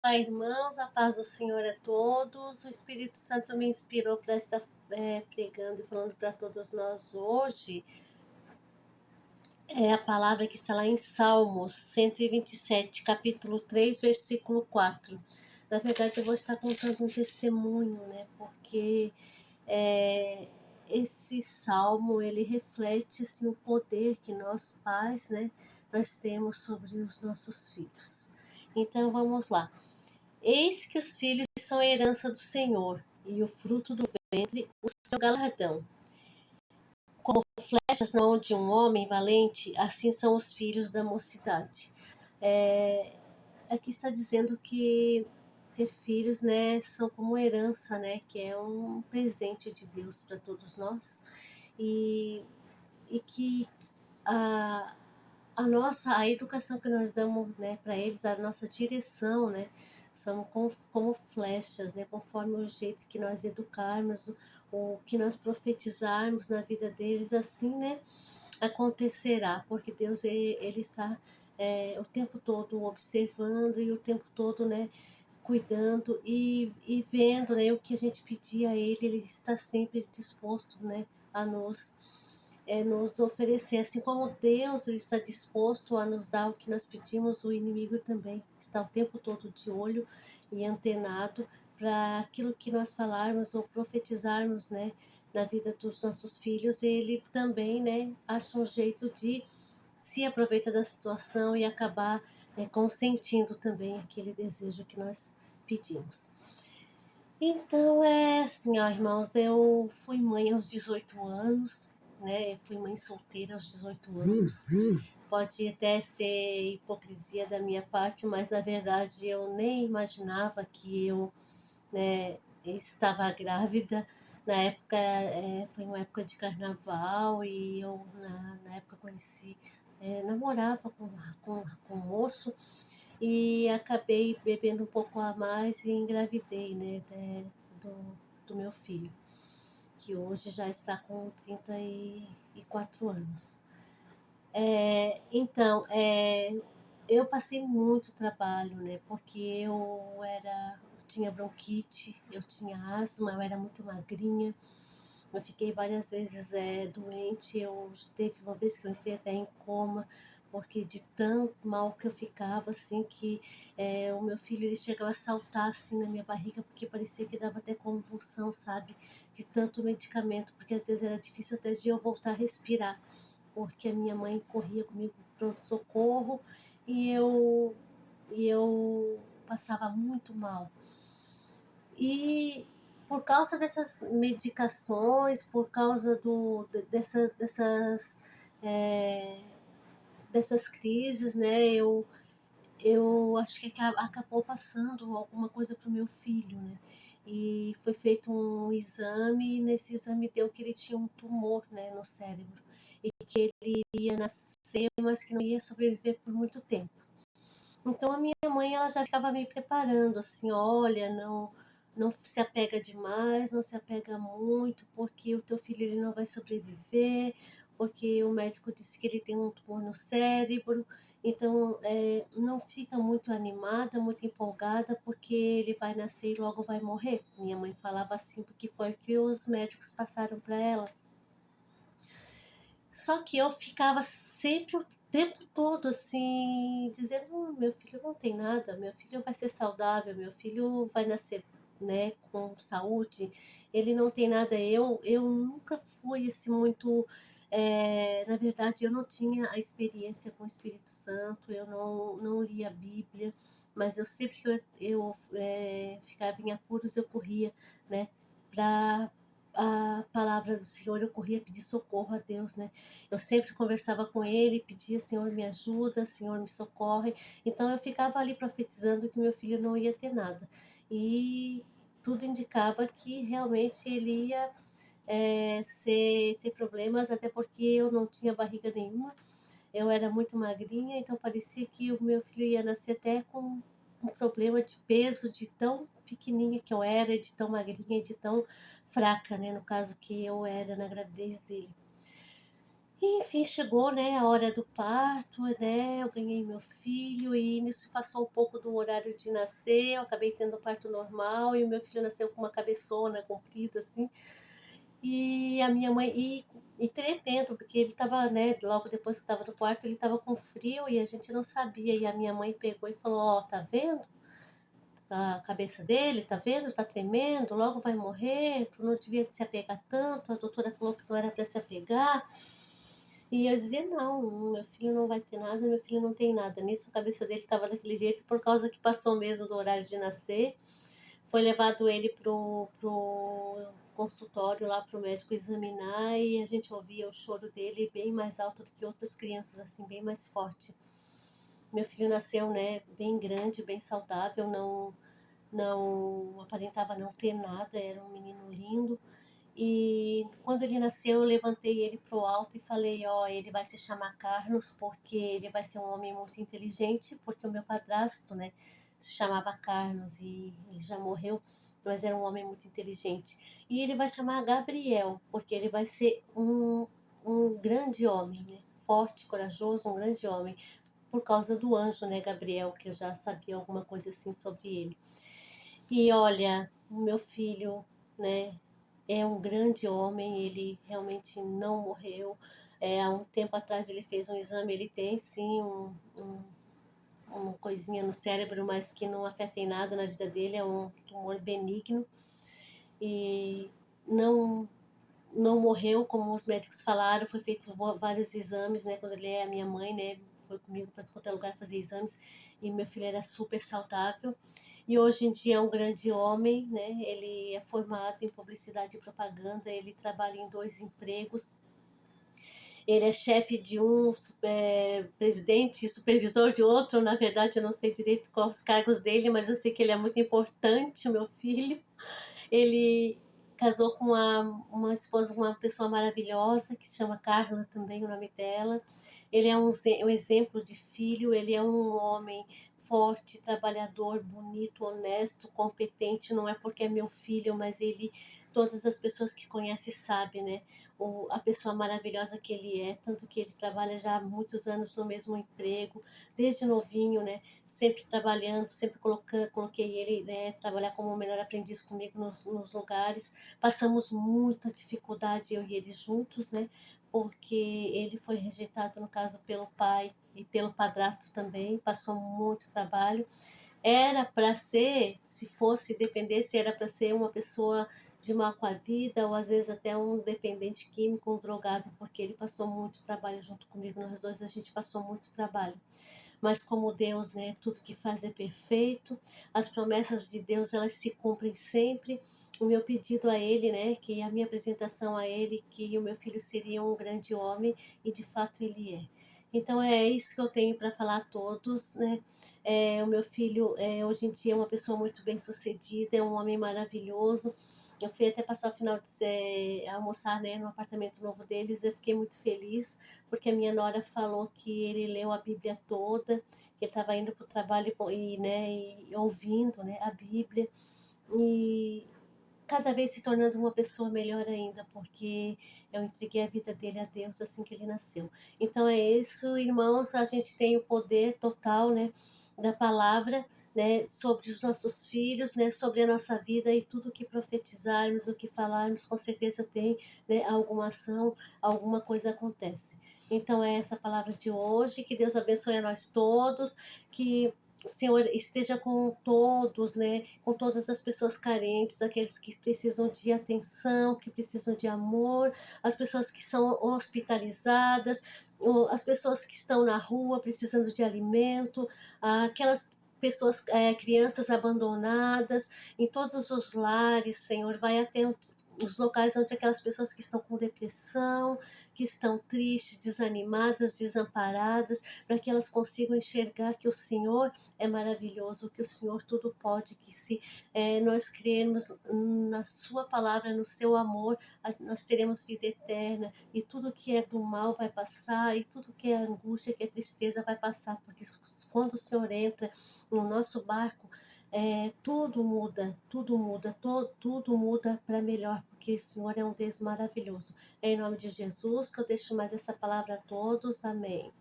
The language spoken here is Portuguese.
Olá, irmãos, a paz do Senhor a todos. O Espírito Santo me inspirou para estar pregando e falando para todos nós hoje. É a palavra que está lá em Salmos 127, capítulo 3, versículo 4. Na verdade, eu vou estar contando um testemunho, né? Porque esse salmo, ele reflete assim, o poder que nós pais, né? Nós temos sobre os nossos filhos. Então, vamos lá. Eis que os filhos são a herança do Senhor, e o fruto do ventre o seu galardão. Como flechas na mão de um homem valente, assim são os filhos da mocidade. Aqui está dizendo que ter filhos, né, são como herança, né, que é um presente de Deus para todos nós, e que a, a educação que nós damos, né, para eles, a nossa direção, né, são como flechas, né, conforme o jeito que nós educarmos, o que nós profetizarmos na vida deles, assim, né, acontecerá, porque Deus ele está o tempo todo observando e o tempo todo, né, cuidando e vendo, né, o que a gente pedir a ele está sempre disposto, né, a nos oferecer, assim como Deus ele está disposto a nos dar o que nós pedimos, o inimigo também está o tempo todo de olho e antenado para aquilo que nós falarmos ou profetizarmos, né, na vida dos nossos filhos. Ele também, né, acha um jeito de se aproveitar da situação e acabar, né, consentindo também aquele desejo que nós pedimos. Então, assim, ó, irmãos, eu fui mãe aos 18 anos, né? Fui mãe solteira aos 18 anos. Pode até ser hipocrisia da minha parte, mas na verdade eu nem imaginava que eu, né, estava grávida. Na época, foi uma época de carnaval e eu, na época, conheci, namorava com um moço e acabei bebendo um pouco a mais e engravidei, né, do meu filho, que hoje já está com 34 anos. Então, eu passei muito trabalho, né, porque eu tinha bronquite, eu tinha asma, eu era muito magrinha, eu fiquei várias vezes doente, teve uma vez que eu entrei até em coma, porque de tão mal que eu ficava, assim, que o meu filho ele chegava a saltar assim na minha barriga, porque parecia que dava até convulsão, sabe? De tanto medicamento, porque às vezes era difícil até de eu voltar a respirar, porque a minha mãe corria comigo pro pronto-socorro e eu passava muito mal. E por causa dessas medicações, por causa é, dessas crises, né, eu acho que acabou passando alguma coisa para o meu filho, né? E foi feito um exame, e nesse exame deu que ele tinha um tumor, né, no cérebro, e que ele ia nascer, mas que não ia sobreviver por muito tempo. Então a minha mãe ela já ficava me preparando, assim, olha, não se apega demais, não se apega muito, porque o teu filho ele não vai sobreviver, porque o médico disse que ele tem um tumor no cérebro, então não fica muito animada, muito empolgada, porque ele vai nascer e logo vai morrer. Minha mãe falava assim, porque foi o que os médicos passaram para ela. Só que eu ficava sempre o tempo todo assim, dizendo: meu filho não tem nada, meu filho vai ser saudável, meu filho vai nascer, né, com saúde, ele não tem nada. Eu nunca fui assim muito. Na verdade, eu não tinha a experiência com o Espírito Santo, eu não lia a Bíblia, mas eu sempre que eu ficava em apuros, eu corria, né, para a palavra do Senhor, eu corria pedir socorro a Deus, né? Eu sempre conversava com ele, pedia: Senhor, me ajuda, Senhor, me socorre. Então eu ficava ali profetizando que meu filho não ia ter nada. E tudo indicava que realmente ele ia ter problemas, até porque eu não tinha barriga nenhuma, eu era muito magrinha, então parecia que o meu filho ia nascer até com um problema de peso, de tão pequenininha que eu era, de tão magrinha e de tão fraca, né, no caso que eu era na gravidez dele. E, enfim, chegou, né, a hora do parto, né, eu ganhei meu filho e nisso passou um pouco do horário de nascer, eu acabei tendo parto normal e o meu filho nasceu com uma cabeçona comprida, assim, e a minha mãe, e tremendo, porque ele estava, né, logo depois que estava no quarto, ele estava com frio e a gente não sabia, e a minha mãe pegou e falou, ó, tá vendo a cabeça dele, tá vendo, tá tremendo, logo vai morrer, tu não devia se apegar tanto, a doutora falou que não era para se apegar, e eu dizia, não, meu filho não vai ter nada, meu filho não tem nada. Nisso a cabeça dele estava daquele jeito por causa que passou mesmo do horário de nascer. Foi levado ele pro consultório lá pro médico examinar e a gente ouvia o choro dele bem mais alto do que outras crianças, assim, bem mais forte. Meu filho nasceu, né, bem grande, bem saudável, não aparentava não ter nada, era um menino lindo. E quando ele nasceu, eu levantei ele pro alto e falei, ó, ele vai se chamar Carlos porque ele vai ser um homem muito inteligente, porque o meu padrasto, né, se chamava Carlos e ele já morreu, mas era um homem muito inteligente. E ele vai chamar Gabriel, porque ele vai ser um grande homem, né, forte, corajoso, um grande homem, por causa do anjo, né, Gabriel, que eu já sabia alguma coisa assim sobre ele. E olha, o meu filho, né, é um grande homem, ele realmente não morreu. Há um tempo atrás ele fez um exame, ele tem sim uma coisinha no cérebro, mas que não afeta em nada na vida dele, é um tumor benigno e não não morreu, como os médicos falaram, foi feito vários exames, né, quando ele é a minha mãe, né, foi comigo para qualquer lugar fazer exames, e meu filho era super saudável, e hoje em dia é um grande homem, né, ele é formado em publicidade e propaganda, ele trabalha em 2 empregos, ele é chefe de um, presidente e supervisor de outro, na verdade eu não sei direito quais os cargos dele, mas eu sei que ele é muito importante, o meu filho, ele casou com uma esposa, uma pessoa maravilhosa, que se chama Carla também, o nome dela. Ele é um exemplo de filho, ele é um homem forte, trabalhador, bonito, honesto, competente. Não é porque é meu filho, mas ele, todas as pessoas que conhecem sabem, né? A pessoa maravilhosa que ele é, tanto que ele trabalha já há muitos anos no mesmo emprego, desde novinho, né? Sempre trabalhando, sempre coloquei ele, né, trabalhar como menor aprendiz comigo nos lugares. Passamos muita dificuldade, eu e ele juntos, né, porque ele foi rejeitado, no caso, pelo pai e pelo padrasto também, passou muito trabalho. Era para ser, se fosse, dependesse, era para ser uma pessoa de mal com a vida, ou às vezes até um dependente químico, um drogado, porque ele passou muito trabalho junto comigo, nós dois a gente passou muito trabalho. Mas como Deus, né, tudo que faz é perfeito, as promessas de Deus, elas se cumprem sempre. O meu pedido a Ele, né, que a minha apresentação a Ele, que o meu filho seria um grande homem, e de fato ele é. Então é isso que eu tenho para falar a todos, né? O meu filho hoje em dia é uma pessoa muito bem sucedida, é um homem maravilhoso. Eu fui até passar o final de almoçar, né, no apartamento novo deles. Eu fiquei muito feliz porque a minha nora falou que ele leu a Bíblia toda, que ele estava indo para o trabalho e, né, e ouvindo, né, a Bíblia e cada vez se tornando uma pessoa melhor ainda, porque eu entreguei a vida dele a Deus assim que ele nasceu. Então é isso, irmãos, a gente tem o poder total, né, da palavra, né, sobre os nossos filhos, né, sobre a nossa vida e tudo que profetizarmos, o que falarmos, com certeza tem, né, alguma ação, alguma coisa acontece. Então é essa palavra de hoje, que Deus abençoe a nós todos, que o Senhor esteja com todos, né? Com todas as pessoas carentes, aqueles que precisam de atenção, que precisam de amor, as pessoas que são hospitalizadas, as pessoas que estão na rua precisando de alimento, aquelas pessoas, crianças abandonadas, em todos os lares, Senhor, vai até os locais onde aquelas pessoas que estão com depressão, que estão tristes, desanimadas, desamparadas, para que elas consigam enxergar que o Senhor é maravilhoso, que o Senhor tudo pode, que se nós crermos na sua palavra, no seu amor, nós teremos vida eterna, e tudo que é do mal vai passar, e tudo que é angústia, que é tristeza vai passar, porque quando o Senhor entra no nosso barco, tudo muda, tudo muda para melhor, porque o Senhor é um Deus maravilhoso. É em nome de Jesus que eu deixo mais essa palavra a todos. Amém.